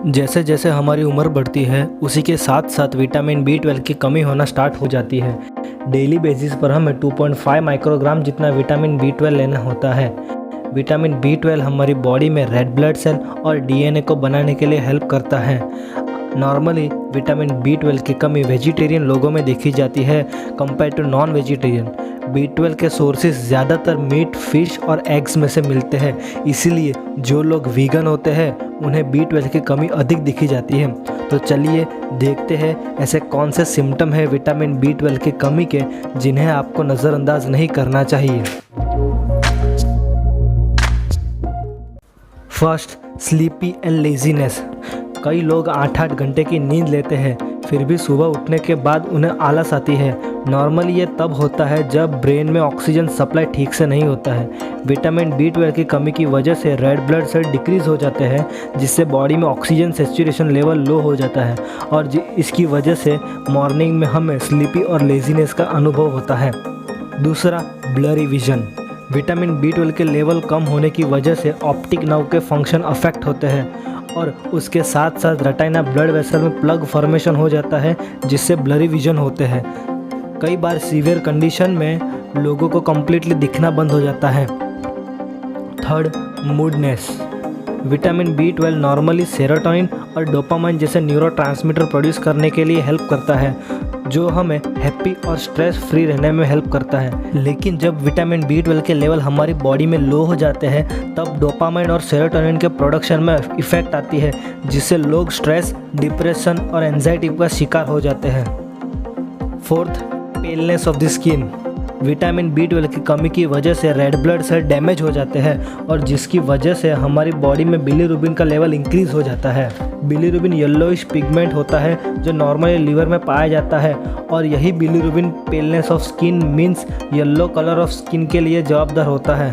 जैसे जैसे हमारी उम्र बढ़ती है उसी के साथ साथ विटामिन B12 की कमी होना स्टार्ट हो जाती है। डेली बेसिस पर हमें 2.5 माइक्रोग्राम जितना विटामिन B12 लेना होता है। विटामिन B12 हमारी बॉडी में रेड ब्लड सेल और DNA को बनाने के लिए हेल्प करता है। नॉर्मली विटामिन B12 की कमी वेजिटेरियन लोगों में देखी जाती है compare to non vegetarian. B12 के सोर्सेज ज़्यादातर मीट, फिश और एग्स में से मिलते हैं, इसीलिए जो लोग वीगन होते हैं उन्हें B12 की कमी अधिक दिखी जाती है। तो चलिए देखते हैं ऐसे कौन से सिम्टम है विटामिन B12 की कमी के जिन्हें आपको नज़रअंदाज नहीं करना चाहिए। First, sleepy and laziness. कई लोग 8-8 घंटे की नींद लेते हैं फिर भी सुबह उठने के बाद उन्हें आलस आती है। नॉर्मली ये तब होता है जब ब्रेन में ऑक्सीजन सप्लाई ठीक से नहीं होता है। विटामिन B12 की कमी की वजह से रेड ब्लड सेल डिक्रीज़ हो जाते हैं जिससे बॉडी में ऑक्सीजन सैचुरेशन लेवल लो हो जाता है और इसकी वजह से मॉर्निंग में हमें स्लीपी और लेजीनेस का अनुभव होता है। दूसरा, ब्लरी विजन। विटामिन B12 के लेवल कम होने की वजह से ऑप्टिक नर्व के फंक्शन अफेक्ट होते हैं और उसके साथ साथ रेटिना ब्लड वेसल में प्लग फॉर्मेशन हो जाता है जिससे ब्लरी विजन होते हैं। कई बार सीवियर कंडीशन में लोगों को कम्प्लीटली दिखना बंद हो जाता है। Third, moodness. Vitamin B12 normally serotonin और डोपामाइन जैसे न्यूरोट्रांसमीटर प्रोड्यूस करने के लिए हेल्प करता है जो हमें हैप्पी और स्ट्रेस फ्री रहने में हेल्प करता है। लेकिन जब विटामिन B12 के लेवल हमारी बॉडी में लो हो जाते हैं तब डोपामाइन और सेरोटोनिन के प्रोडक्शन में इफ़ेक्ट आती है जिससे लोग स्ट्रेस, डिप्रेशन और एंजाइटी का शिकार हो जाते हैं। Fourth, paleness of the skin. Vitamin B12 की कमी की वजह से रेड ब्लड सेल डैमेज हो जाते हैं और जिसकी वजह से हमारी बॉडी में बिलीरुबिन का लेवल इंक्रीज़ हो जाता है। बिलीरुबिन येलोइश पिगमेंट होता है जो नॉर्मली लिवर में पाया जाता है और यही bilirubin paleness of skin means yellow colour of skin के लिए जवाबदार होता है।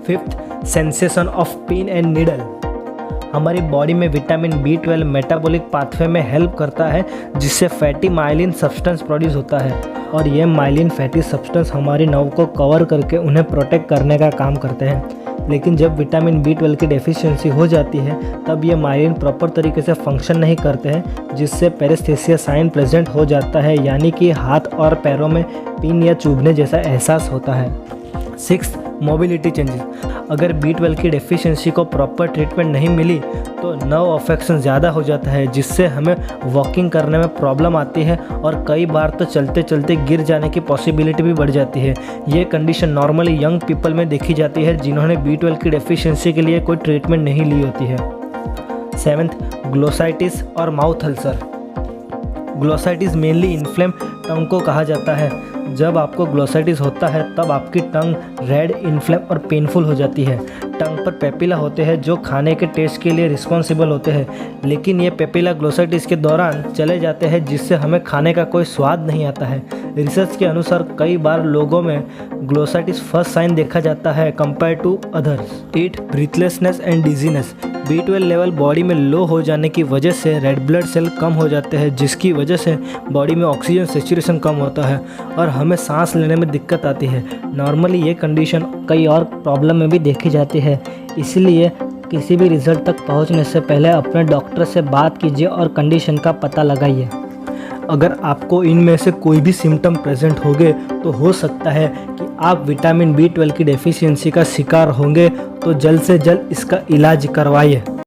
Fifth, sensation of pain and needle. हमारी बॉडी में विटामिन B12 मेटाबॉलिक पाथवे में हेल्प करता है जिससे फैटी माइलिन सब्सटेंस प्रोड्यूस होता है और ये माइलिन फैटी सब्सटेंस हमारी नर्व को कवर करके उन्हें प्रोटेक्ट करने का काम करते हैं। लेकिन जब विटामिन B12 की डेफिशिएंसी हो जाती है तब ये माइलिन प्रॉपर तरीके से फंक्शन नहीं करते हैं जिससे पेरेस्थेसिया साइन प्रेजेंट हो जाता है, यानी कि हाथ और पैरों में पिन या चुभने जैसा एहसास होता है। Sixth, mobility changes. अगर B12 की डेफिशिएंसी को प्रॉपर ट्रीटमेंट नहीं मिली तो नर्व अफेक्शन ज़्यादा हो जाता है जिससे हमें वॉकिंग करने में प्रॉब्लम आती है और कई बार तो चलते चलते गिर जाने की पॉसिबिलिटी भी बढ़ जाती है। ये कंडीशन नॉर्मली यंग पीपल में देखी जाती है जिन्होंने B12 की डेफिशिएंसी के लिए कोई ट्रीटमेंट नहीं ली होती है। सेवन्थ, ग्लोसाइटिस और mouth ulcer. Glossitis mainly inflame tongue को कहा जाता है। जब आपको ग्लोसाइटिस होता है तब आपकी टंग रेड, इन्फ्लेम और पेनफुल हो जाती है। टंग पर पेपिला होते हैं जो खाने के टेस्ट के लिए रिस्पॉन्सिबल होते हैं, लेकिन ये पेपिला ग्लोसाइटिस के दौरान चले जाते हैं जिससे हमें खाने का कोई स्वाद नहीं आता है। रिसर्च के अनुसार कई बार लोगों में ग्लोसाइटिस फर्स्ट साइन देखा जाता है compare to others. 8, breathlessness and dizziness. B12 level बॉडी में लो हो जाने की वजह से रेड ब्लड सेल कम हो जाते हैं जिसकी वजह से बॉडी में ऑक्सीजन सैचुरेशन कम होता है और हमें सांस लेने में दिक्कत आती है। नॉर्मली ये कंडीशन कई और प्रॉब्लम में भी देखी जाती है, इसलिए किसी भी रिजल्ट तक पहुंचने से पहले अपने डॉक्टर से बात कीजिए और कंडीशन का पता लगाइए। अगर आपको इनमें से कोई भी सिम्टम प्रेजेंट होंगे तो हो सकता है कि आप विटामिन B12 की डेफिशिएंसी का शिकार होंगे, तो जल्द से जल्द इसका इलाज करवाइए।